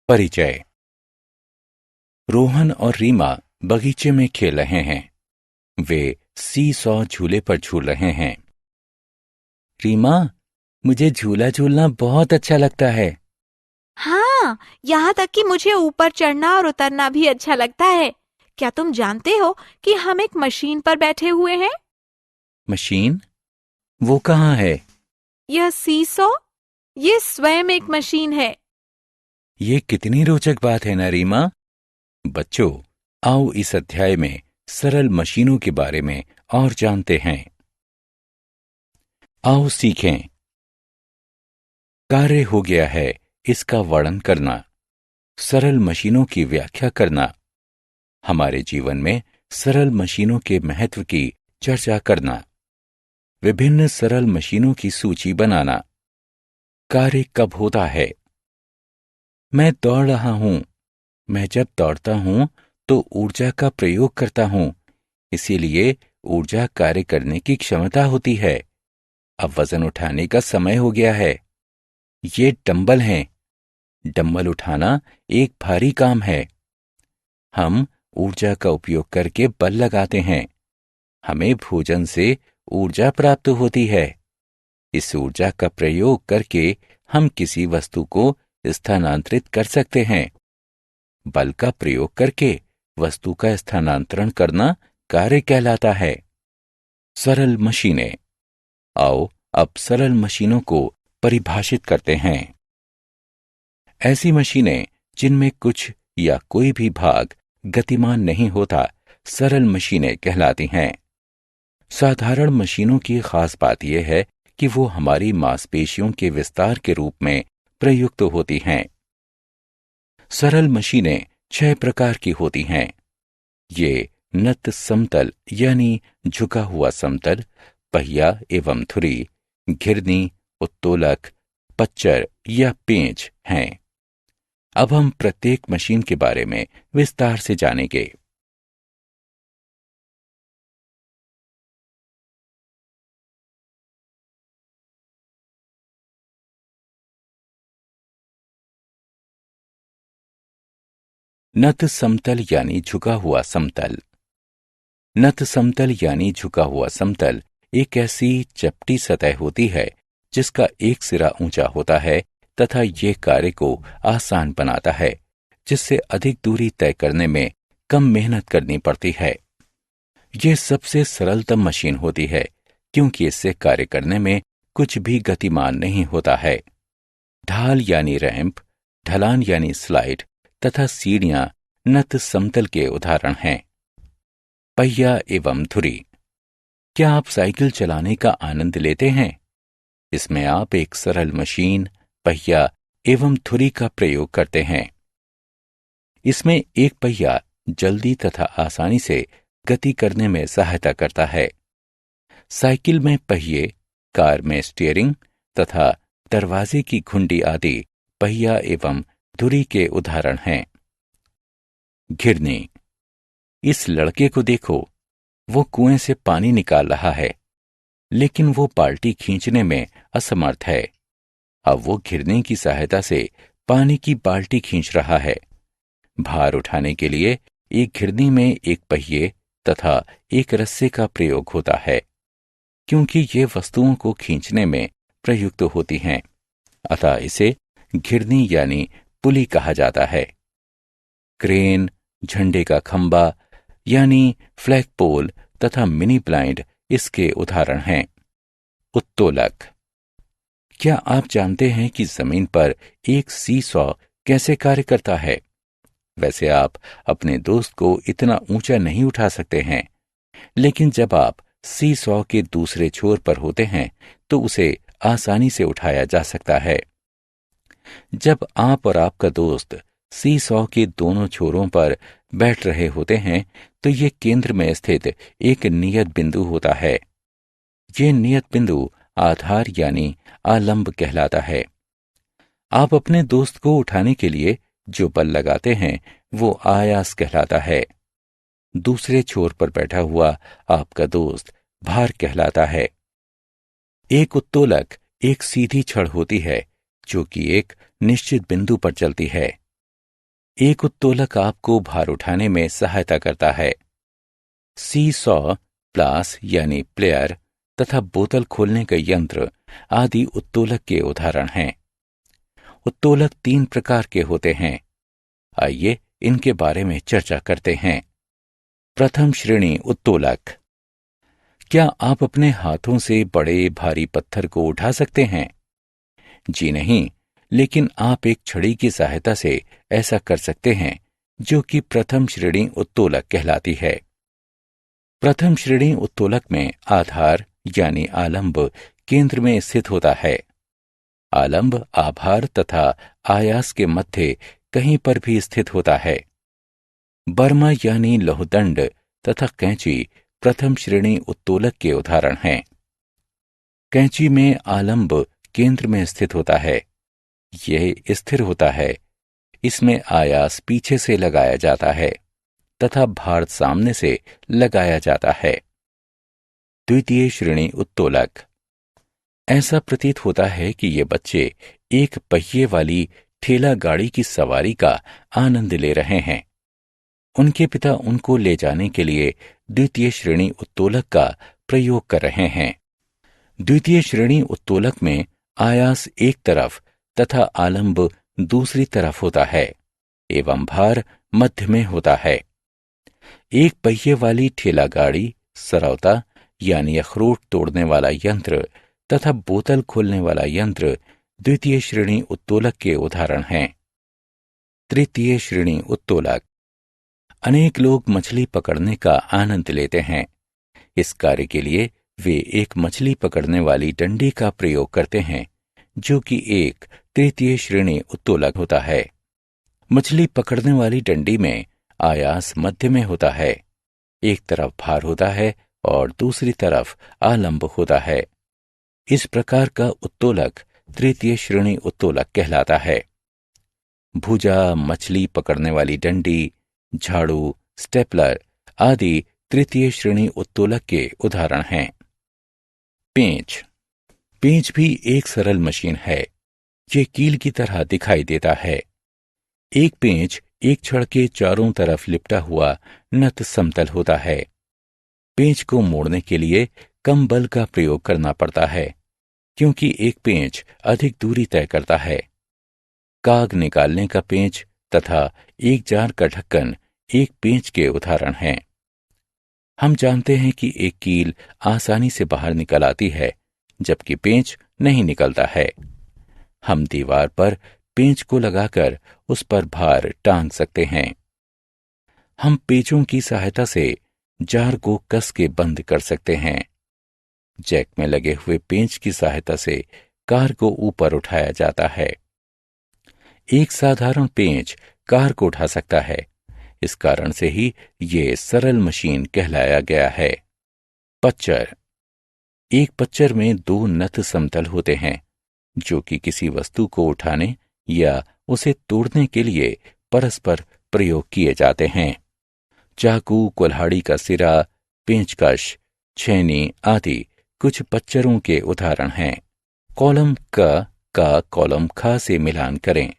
परिचय। रोहन और रीमा बगीचे में खेल रहे हैं। वे सी सॉ झूले पर झूल रहे हैं। रीमा, मुझे झूला झूलना बहुत अच्छा लगता है। हाँ, यहाँ तक कि मुझे ऊपर चढ़ना और उतरना भी अच्छा लगता है। क्या तुम जानते हो कि हम एक मशीन पर बैठे हुए हैं? मशीन? वो कहाँ है? यह सीसॉ, ये स्वयं एक मशीन है। ये कितनी रोचक बात है ना रीमा। बच्चों, आओ इस अध्याय में सरल मशीनों के बारे में और जानते हैं। आओ सीखें। कार्य हो गया है, इसका वर्णन करना, सरल मशीनों की व्याख्या करना, हमारे जीवन में सरल मशीनों के महत्व की चर्चा करना, विभिन्न सरल मशीनों की सूची बनाना। कार्य कब होता है? मैं दौड़ रहा हूं। मैं जब दौड़ता हूं तो ऊर्जा का प्रयोग करता हूं, इसीलिए ऊर्जा कार्य करने की क्षमता होती है। अब वजन उठाने का समय हो गया है। ये डंबल हैं। डंबल उठाना एक भारी काम है। हम ऊर्जा का उपयोग करके बल लगाते हैं। हमें भोजन से ऊर्जा प्राप्त होती है। इस ऊर्जा का प्रयोग करके हम किसी वस्तु को स्थानांतरित कर सकते हैं। बल का प्रयोग करके वस्तु का स्थानांतरण करना कार्य कहलाता है। सरल मशीनें। आओ अब सरल मशीनों को परिभाषित करते हैं। ऐसी मशीनें जिनमें कुछ या कोई भी भाग गतिमान नहीं होता, सरल मशीनें कहलाती हैं। साधारण मशीनों की खास बात यह है कि वो हमारी मांसपेशियों के विस्तार के रूप में प्रयुक्त होती हैं। सरल मशीनें 6 प्रकार की होती हैं। ये नत समतल यानी झुका हुआ समतल, पहिया एवं धुरी, घिरनी, उत्तोलक, पच्चर या पेंच हैं। अब हम प्रत्येक मशीन के बारे में विस्तार से जानेंगे। नत समतल यानी झुका हुआ समतल। नत समतल यानी झुका हुआ समतल एक ऐसी चपटी सतह होती है जिसका एक सिरा ऊंचा होता है तथा ये कार्य को आसान बनाता है, जिससे अधिक दूरी तय करने में कम मेहनत करनी पड़ती है। ये सबसे सरलतम मशीन होती है क्योंकि इससे कार्य करने में कुछ भी गतिमान नहीं होता है। ढाल यानी रैंप, ढलान यानी स्लाइड तथा सीढ़ियां नत समतल के उदाहरण हैं। पहिया एवं धुरी। क्या आप साइकिल चलाने का आनंद लेते हैं? इसमें आप एक सरल मशीन, पहिया एवं धुरी का प्रयोग करते हैं। इसमें एक पहिया जल्दी तथा आसानी से गति करने में सहायता करता है। साइकिल में पहिए, कार में स्टीयरिंग तथा दरवाजे की घुंडी आदि पहिया एवं धुरी के उदाहरण हैं। घिरनी। इस लड़के को देखो, वो कुएं से पानी निकाल रहा है, लेकिन वो बाल्टी खींचने में असमर्थ है। अब वो घिरनी की सहायता से पानी की बाल्टी खींच रहा है। भार उठाने के लिए एक घिरनी में एक पहिए तथा एक रस्से का प्रयोग होता है, क्योंकि ये वस्तुओं को खींचने में प्रयुक्त होती हैं, अतः इसे घिरनी यानी पुली कहा जाता है। क्रेन, झंडे का खंबा यानी फ्लैग पोल तथा मिनी ब्लाइंड इसके उदाहरण हैं। उत्तोलक। क्या आप जानते हैं कि जमीन पर एक सी सॉ कैसे कार्य करता है? वैसे आप अपने दोस्त को इतना ऊंचा नहीं उठा सकते हैं, लेकिन जब आप सी सॉ के दूसरे छोर पर होते हैं तो उसे आसानी से उठाया जा सकता है। जब आप और आपका दोस्त सी सॉ के दोनों छोरों पर बैठ रहे होते हैं तो ये केंद्र में स्थित एक नियत बिंदु होता है। ये नियत बिंदु आधार यानी आलंब कहलाता है। आप अपने दोस्त को उठाने के लिए जो बल लगाते हैं वो आयास कहलाता है। दूसरे छोर पर बैठा हुआ आपका दोस्त भार कहलाता है। एक उत्तोलक एक सीधी छड़ होती है जो कि एक निश्चित बिंदु पर चलती है। एक उत्तोलक आपको भार उठाने में सहायता करता है। सी सॉ, प्लास यानी प्लेयर तथा बोतल खोलने का यंत्र आदि उत्तोलक के उदाहरण हैं। उत्तोलक 3 प्रकार के होते हैं। आइए इनके बारे में चर्चा करते हैं। प्रथम श्रेणी उत्तोलक। क्या आप अपने हाथों से बड़े भारी पत्थर को उठा सकते हैं? जी नहीं, लेकिन आप एक छड़ी की सहायता से ऐसा कर सकते हैं, जो कि प्रथम श्रेणी उत्तोलक कहलाती है। प्रथम श्रेणी उत्तोलक में आधार यानी आलंब केंद्र में स्थित होता है। आलंब आभार तथा आयास के मध्य कहीं पर भी स्थित होता है। बर्मा यानी लौहदंड तथा कैंची प्रथम श्रेणी उत्तोलक के उदाहरण हैं। कैंची में आलंब केंद्र में स्थित होता है। यह स्थिर होता है। इसमें आयास पीछे से लगाया जाता है तथा भार सामने से लगाया जाता है। द्वितीय श्रेणी उत्तोलक। ऐसा प्रतीत होता है कि ये बच्चे एक पहिए वाली ठेला गाड़ी की सवारी का आनंद ले रहे हैं। उनके पिता उनको ले जाने के लिए द्वितीय श्रेणी उत्तोलक का प्रयोग कर रहे हैं। द्वितीय श्रेणी उत्तोलक में आयास एक तरफ तथा आलंब दूसरी तरफ होता है एवं भार मध्य में होता है। एक पहिए वाली ठेला गाड़ी, सरौता यानी अखरोट तोड़ने वाला यंत्र तथा बोतल खोलने वाला यंत्र द्वितीय श्रेणी उत्तोलक के उदाहरण हैं। तृतीय श्रेणी उत्तोलक। अनेक लोग मछली पकड़ने का आनंद लेते हैं। इस कार्य के लिए वे एक मछली पकड़ने वाली डंडी का प्रयोग करते हैं, जो कि एक तृतीय श्रेणी उत्तोलक होता है। मछली पकड़ने वाली डंडी में आयास मध्य में होता है। एक तरफ भार होता है और दूसरी तरफ आलंब होता है। इस प्रकार का उत्तोलक तृतीय श्रेणी उत्तोलक कहलाता है। भुजा, मछली पकड़ने वाली डंडी, झाड़ू, स्टेपलर आदि तृतीय श्रेणी उत्तोलक के उदाहरण हैं। पेंच। पेंच भी एक सरल मशीन है। ये कील की तरह दिखाई देता है। एक पेंच एक छड़ के चारों तरफ लिपटा हुआ नत समतल होता है। पेंच को मोड़ने के लिए कम बल का प्रयोग करना पड़ता है, क्योंकि एक पेंच अधिक दूरी तय करता है। काग निकालने का पेंच तथा एक जार का ढक्कन एक पेंच के उदाहरण हैं। हम जानते हैं कि एक कील आसानी से बाहर निकल आती है, जबकि पेंच नहीं निकलता है। हम दीवार पर पेंच को लगाकर उस पर भार टांग सकते हैं। हम पेंचों की सहायता से जार को कस के बंद कर सकते हैं। जैक में लगे हुए पेंच की सहायता से कार को ऊपर उठाया जाता है। एक साधारण पेंच कार को उठा सकता है। इस कारण से ही ये सरल मशीन कहलाया गया है। पच्चर। एक पच्चर में 2 नत समतल होते हैं, जो कि किसी वस्तु को उठाने या उसे तोड़ने के लिए परस्पर प्रयोग किए जाते हैं। चाकू, कुल्हाड़ी का सिरा, पेंचकश, छेनी आदि कुछ पच्चरों के उदाहरण हैं। कॉलम क का कॉलम ख से मिलान करें।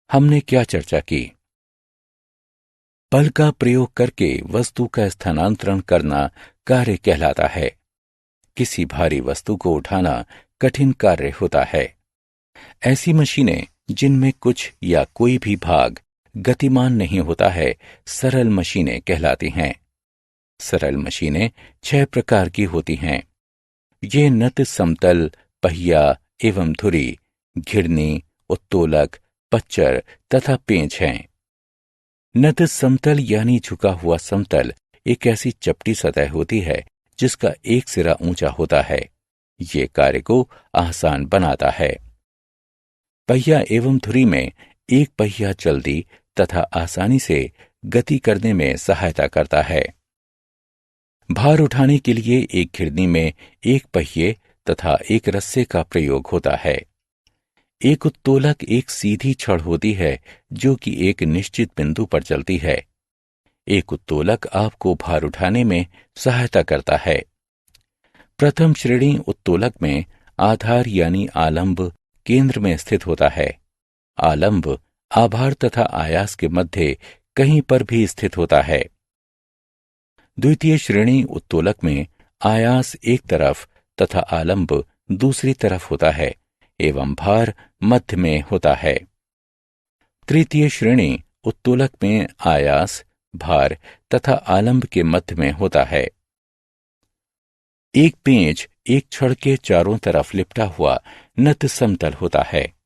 हमने क्या चर्चा की? बल का प्रयोग करके वस्तु का स्थानांतरण करना कार्य कहलाता है। किसी भारी वस्तु को उठाना कठिन कार्य होता है। ऐसी मशीनें जिनमें कुछ या कोई भी भाग गतिमान नहीं होता है, सरल मशीनें कहलाती हैं। सरल मशीनें 6 प्रकार की होती हैं। ये नत समतल, पहिया एवं धुरी, घिरनी, उत्तोलक, पच्चर तथा पेंच हैं। नत समतल यानी झुका हुआ समतल एक ऐसी चपटी सतह होती है जिसका एक सिरा ऊंचा होता है। ये कार्य को आसान बनाता है। पहिया एवं धुरी में एक पहिया जल्दी तथा आसानी से गति करने में सहायता करता है। भार उठाने के लिए एक घिरनी में एक पहिए तथा एक रस्से का प्रयोग होता है। एक उत्तोलक एक सीधी छड़ होती है जो कि एक निश्चित बिंदु पर चलती है। एक उत्तोलक आपको भार उठाने में सहायता करता है। प्रथम श्रेणी उत्तोलक में आधार यानी आलंब केंद्र में स्थित होता है। आलंब आभार तथा आयास के मध्य कहीं पर भी स्थित होता है। द्वितीय श्रेणी उत्तोलक में आयास एक तरफ तथा आलंब दूसरी तरफ होता है एवं भार मध्य में होता है। तृतीय श्रेणी उत्तोलक में आयास, भार तथा आलंब के मध्य में होता है। एक पेंच एक छड़ के चारों तरफ लिपटा हुआ नत समतल होता है।